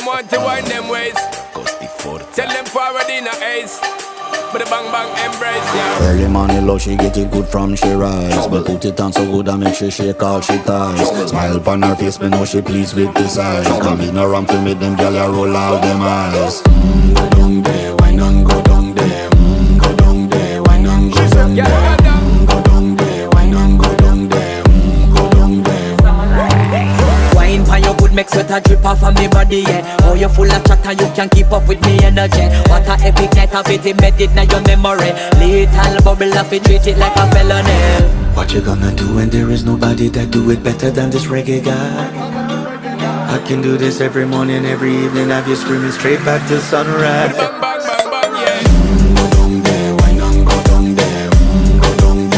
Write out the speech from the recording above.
them want to wind them ways. Tell them forward in a ace. But the bang bang embrace, yeah. Early morning love, she get it good from she rise. But put it on so good and make she shake all she ties. Smile upon her face, me know she pleased with this eyes. Come in around to make them gyal a roll out them eyes. Go down there, why not go down there? Go down there, why not go down there? Go down there, why not go down there? Go down there. Wine pan your good make sweat a drip off of me body, yeah. Oh, you full of chatter, you can't keep up with me energy. What a epic night of it, embedded now your memory. Little bubble of it, treat it like a felony. What you gonna do when there is nobody that do it better than this reggae guy? I can do this every morning, every evening, have you screaming straight back to sunrise.